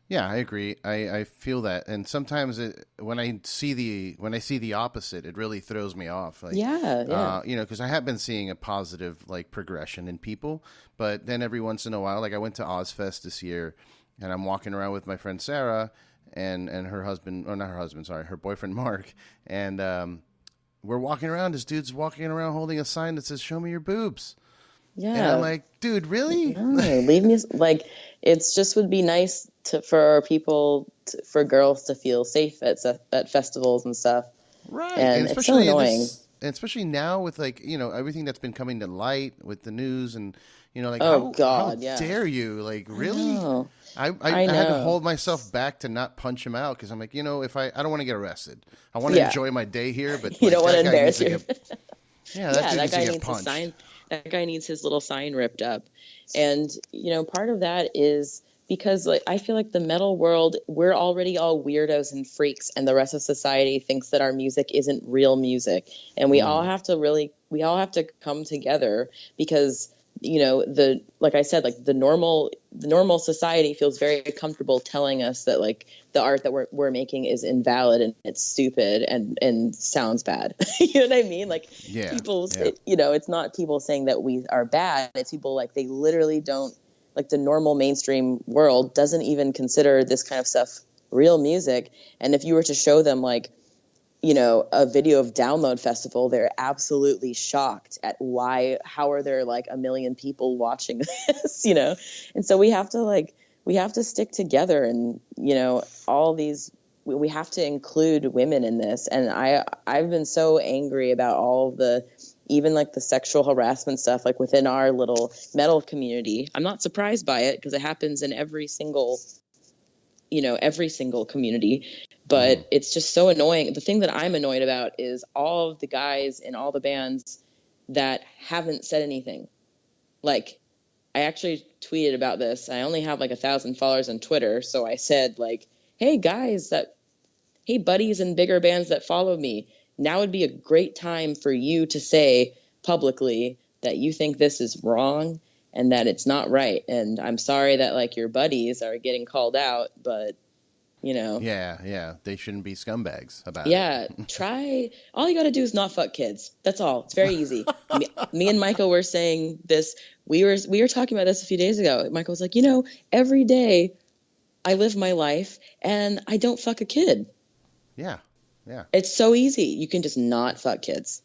Yeah, I agree. I feel that, and sometimes when I see the opposite, it really throws me off. Like, because I have been seeing a positive, like, progression in people, but then every once in a while, like, I went to Ozfest this year, and I'm walking around with my friend Sarah and her husband, or not her husband, sorry, her boyfriend Mark, and we're walking around. This dude's walking around holding a sign that says, "Show me your boobs." Yeah, and I'm like, dude, really? No, leave me. Like, it's just would be nice for girls to feel safe at festivals and stuff. Right, and it's so annoying. And especially now with, like, everything that's been coming to light with the news, and like, how dare you? Like, really? I had to hold myself back to not punch him out, because I'm like, if I don't want to get arrested. I want to enjoy my day here, but you don't want to embarrass you. That guy needs a sign. That guy needs his little sign ripped up. And, part of that is because, like, I feel like the metal world, we're already all weirdos and freaks, and the rest of society thinks that our music isn't real music. And we all have to come together, because, like I said, like, the normal society feels very comfortable telling us that, like, the art that we're making is invalid and it's stupid and sounds bad. You know what I mean? Like, people, it's not people saying that we are bad. It's people, like, they literally don't, like, the normal mainstream world doesn't even consider this kind of stuff real music. And if you were to show them, like, a video of Download Festival, they're absolutely shocked at how are there like 1 million people watching this, And so we have to stick together, and, all these, we have to include women in this. And I've been so angry about all of even like the sexual harassment stuff, like within our little metal community. I'm not surprised by it because it happens in every single community, but it's just so annoying. The thing that I'm annoyed about is all of the guys in all the bands that haven't said anything. Like, I actually tweeted about this. I only have like 1,000 followers on Twitter. So I said like, hey guys, hey buddies and bigger bands that follow me, now would be a great time for you to say publicly that you think this is wrong and that it's not right. And I'm sorry that like your buddies are getting called out, but Yeah, they shouldn't be scumbags about it. Yeah, all you got to do is not fuck kids. That's all. It's very easy. me and Michael were saying this. We were talking about this a few days ago. Michael was like, every day I live my life and I don't fuck a kid. Yeah. It's so easy. You can just not fuck kids.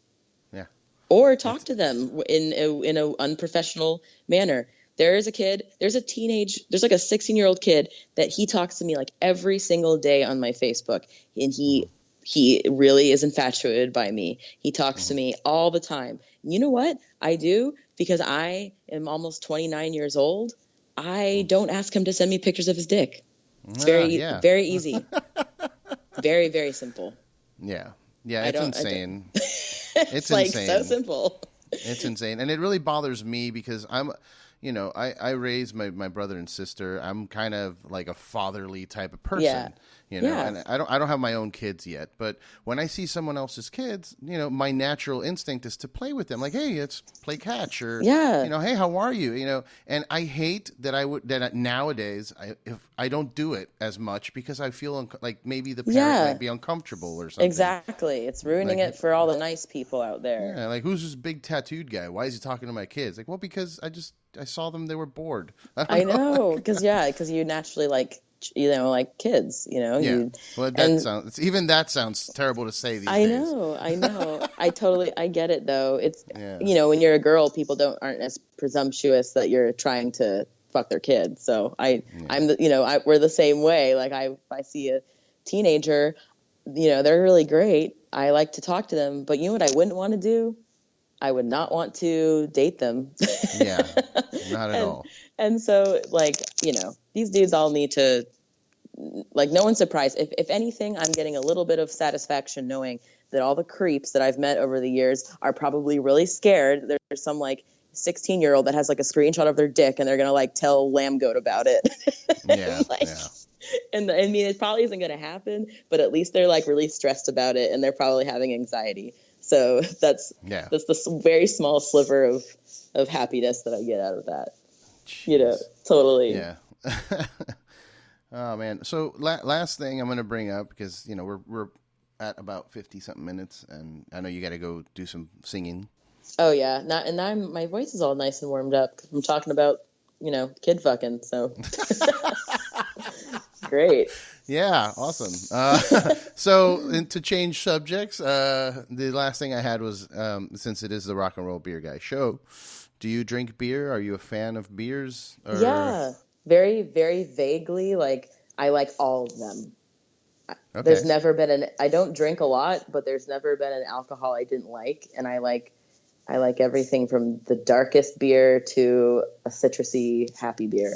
Yeah. Or talk to them in a unprofessional manner. There's like a 16-year-old kid that he talks to me like every single day on my Facebook, and he really is infatuated by me. He talks to me all the time. And you know what I do? Because I am almost 29 years old, I don't ask him to send me pictures of his dick. It's very easy. Very, very simple. Yeah, it's insane. It's like insane. So simple. It's insane. And it really bothers me because I raised my brother and sister. I'm kind of like a fatherly type of person, and I don't have my own kids yet. But when I see someone else's kids, my natural instinct is to play with them. Like, hey, let's play catch, or hey, how are you? And I hate that nowadays I don't do it as much because I feel like maybe the parent might be uncomfortable or something. Exactly, it's ruining it for all the nice people out there. Yeah, like who's this big tattooed guy? Why is he talking to my kids? Like, well, because I saw them; they were bored. I know, because you naturally like kids. Yeah. That sounds terrible to say these days. I know. I get it though. It's when you're a girl, people aren't as presumptuous that you're trying to fuck their kids. So we're the same way. Like if I see a teenager, they're really great. I like to talk to them, but you know what I wouldn't want to do? I would not want to date them. Yeah, not at all. And so, these dudes all need to, no one's surprised. If anything, I'm getting a little bit of satisfaction knowing that all the creeps that I've met over the years are probably really scared. There's some 16-year-old that has a screenshot of their dick and they're going to tell Lamb Goat about it. Yeah. And I mean, it probably isn't going to happen, but at least they're really stressed about it and they're probably having anxiety. So that's the very small sliver of happiness that I get out of that. Jeez. Totally. Yeah. Oh man. So last thing I'm going to bring up, because we're at about 50 something minutes, and I know you got to go do some singing. Oh yeah. My voice is all nice and warmed up because I'm talking about kid fucking. So great. Yeah, awesome. So to change subjects, the last thing I had was, since it is the Rock and Roll Beer Guy show, do you drink beer? Are you a fan of beers? Or... Yeah, very, very vaguely. I like all of them. Okay. There's never been I don't drink a lot, but there's never been an alcohol I didn't like. And I like everything from the darkest beer to a citrusy, happy beer.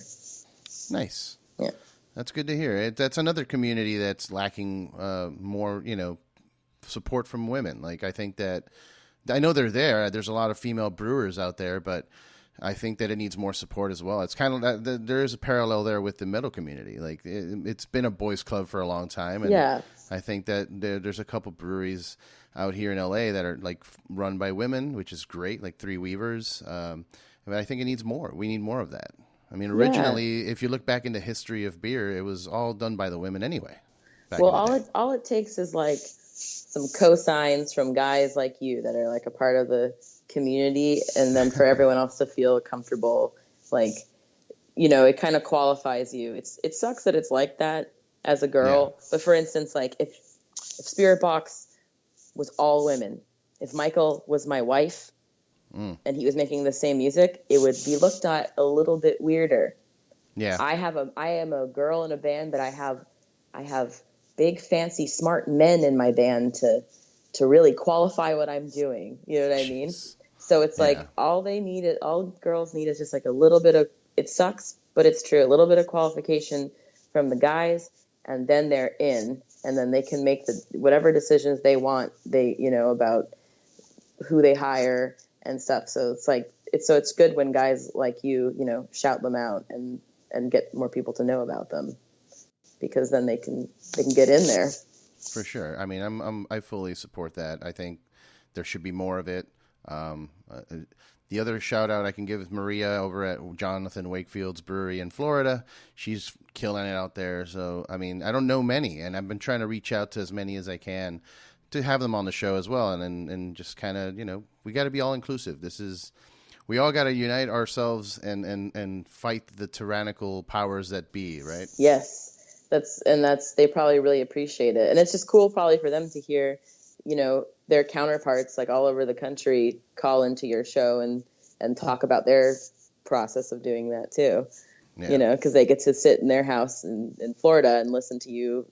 Nice. Yeah. That's good to hear. That's another community that's lacking more, support from women. I think that, I know they're there. There's a lot of female brewers out there, but I think that it needs more support as well. It's kind of, there is a parallel there with the metal community. It's been a boys' club for a long time. And yeah. I think that there's a couple breweries out here in LA that are run by women, which is great, like Three Weavers. But I think it needs more. We need more of that. I mean, originally, if you look back into history of beer, it was all done by the women anyway. Well, all it takes is some cosigns from guys like you that are a part of the community, and then for everyone else to feel comfortable, it kind of qualifies you. It sucks that it's like that as a girl, but for instance, if Spiritbox was all women. If Michael was my wife and he was making the same music, it would be looked at a little bit weirder. Yeah. I am a girl in a band, but I have big, fancy, smart men in my band to really qualify what I'm doing. You know what I mean? So it's like all girls need is just like a little bit of, it sucks, but it's true, a little bit of qualification from the guys, and then they're in, and then they can make whatever decisions they want, about who they hire and stuff. So it's like, it's good when guys like you, shout them out and get more people to know about them, because then they can get in there. For sure. I mean, I fully support that. I think there should be more of it. The other shout out I can give is Maria over at Jonathan Wakefield's brewery in Florida. She's killing it out there. So, I mean, I don't know many, and I've been trying to reach out to as many as I can to have them on the show as well. And just kind of, we got to be all inclusive. We all got to unite ourselves and fight the tyrannical powers that be, right? Yes. They probably really appreciate it. And it's just cool probably for them to hear, their counterparts like all over the country call into your show and talk about their process of doing that too. Yeah. Because they get to sit in their house in Florida and listen to you,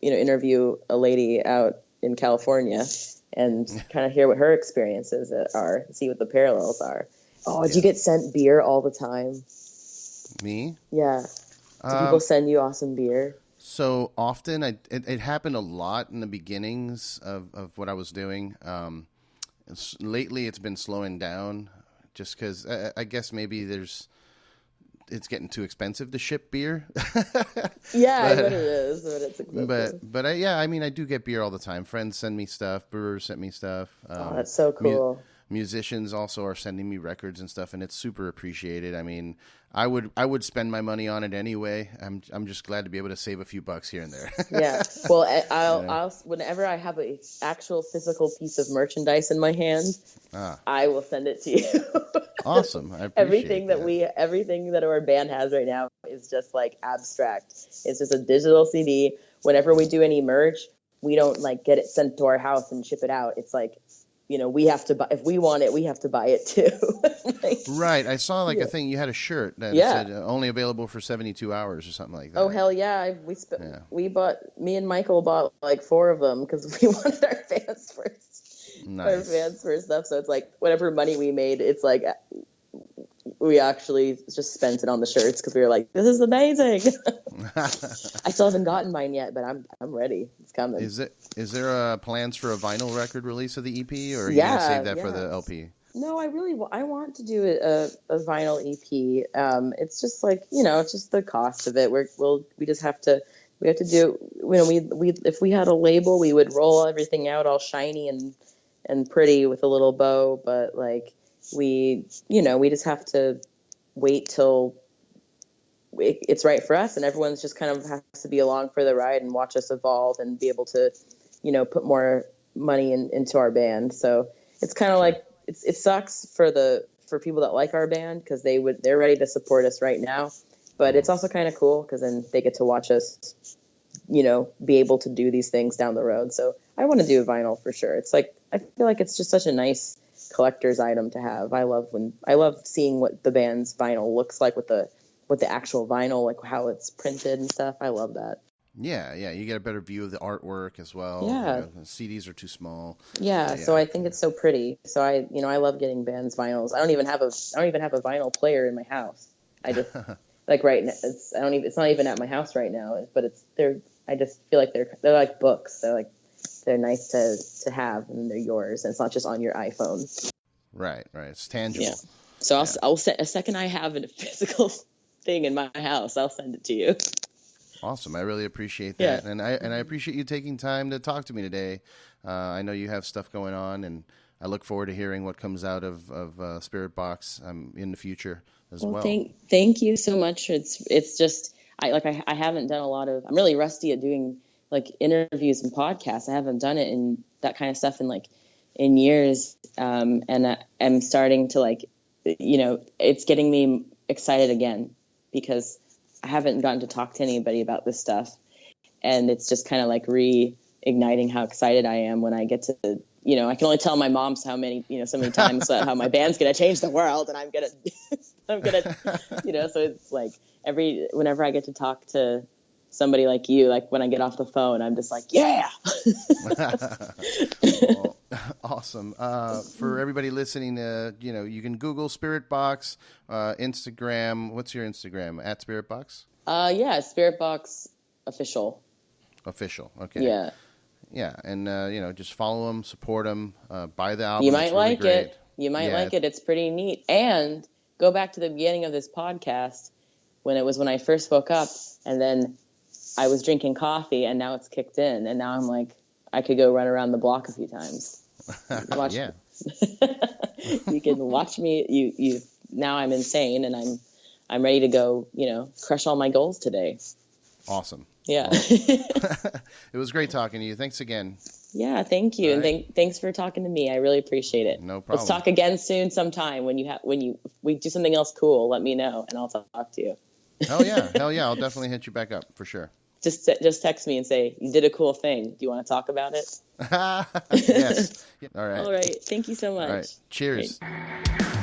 interview a lady out in California and kind of hear what her experiences are, see what the parallels are. Oh, did you get sent beer all the time? Me? Yeah. Do people send you awesome beer? So often, it happened a lot in the beginnings of what I was doing. Lately, it's been slowing down just because I guess maybe it's getting too expensive to ship beer. Yeah, I bet it is, but it's expensive. But I mean, I do get beer all the time. Friends send me stuff. Brewers send me stuff. Oh, that's so cool. Musicians also are sending me records and stuff, and it's super appreciated. I mean, I would spend my money on it anyway. I'm just glad to be able to save a few bucks here and there. Yeah. Well, I'll whenever I have an actual physical piece of merchandise in my hand, I will send it to you. Awesome. I appreciate everything that our band has right now is just like abstract. It's just a digital CD. Whenever we do any merch, we don't like get it sent to our house and ship it out. It's like, we have to buy, if we want it, we have to buy it too. Right. I saw a thing, you had a shirt that said only available for 72 hours or something like that. Oh, hell yeah. Me and Michael bought like 4 of them because we wanted our fans first. Nice. Our fans first stuff. So it's like whatever money we made, it's like we actually just spent it on the shirts because we were like, this is amazing. I still haven't gotten mine yet, but I'm ready. It's coming. Is there plans for a vinyl record release of the EP, or are you going to save that for the LP? No, I want to do a vinyl EP. It's just like, it's just the cost of it. We just have to do, if we had a label, we would roll everything out all shiny and pretty with a little bow, but like we just have to wait till it's right for us, and everyone's just kind of has to be along for the ride and watch us evolve and be able to, put more money into our band. So it's kind of like, it sucks for people that like our band because they're ready to support us right now, but it's also kind of cool because then they get to watch us, be able to do these things down the road. So I want to do a vinyl for sure. It's like, I feel like it's just such a nice collector's item to have. I love seeing what the band's vinyl looks like with the actual vinyl, like how it's printed and stuff. I love that. Yeah, you get a better view of the artwork as well. Yeah, CDs are too small. Yeah, so I think it's so pretty. So I love getting bands vinyls. I don't even have a vinyl player in my house. I just like right now it's not even at my house right now. But I just feel like they're like books. They're nice to have, and they're yours, and it's not just on your iPhone. Right. It's tangible. Yeah. So I'll send a second I have a physical thing in my house, I'll send it to you. Awesome. I really appreciate that. Yeah. And I appreciate you taking time to talk to me today. I know you have stuff going on, and I look forward to hearing what comes out of Spiritbox in the future as well. Thank you so much. It's just I haven't done a lot of. I'm really rusty at doing like interviews and podcasts. I haven't done it in that kind of stuff in years. And I'm starting to it's getting me excited again because I haven't gotten to talk to anybody about this stuff, and it's just kind of like igniting how excited I am when I get to, you know, I can only tell my mom so many times how my band's going to change the world, and I'm going to, you know, so it's like whenever I get to talk to somebody like you, like when I get off the phone, I'm just like, yeah. Well, awesome. For everybody listening, you know, you can Google Spiritbox, Instagram. What's your Instagram? At Spiritbox? Yeah, Spiritbox official. Official. Okay. Yeah. Yeah. And, you know, just follow them, support them, buy the album. You might like great. it. You might like it. It's pretty neat. And go back to the beginning of this podcast when I first woke up, and then I was drinking coffee, and now it's kicked in, and now I'm like, I could go run around the block a few times. Yeah. You can watch me. You now I'm insane, and I'm ready to go, you know, crush all my goals today. Awesome. Yeah. It was great talking to you. Thanks again. Yeah, thank you. Right. And thanks for talking to me. I really appreciate it. No problem. Let's talk again soon sometime when we do something else cool, let me know and I'll talk to you. Hell yeah. I'll definitely hit you back up for sure. Just text me and say, you did a cool thing. Do you want to talk about it? Yes. All right. All right. Thank you so much. All right. Cheers. Great.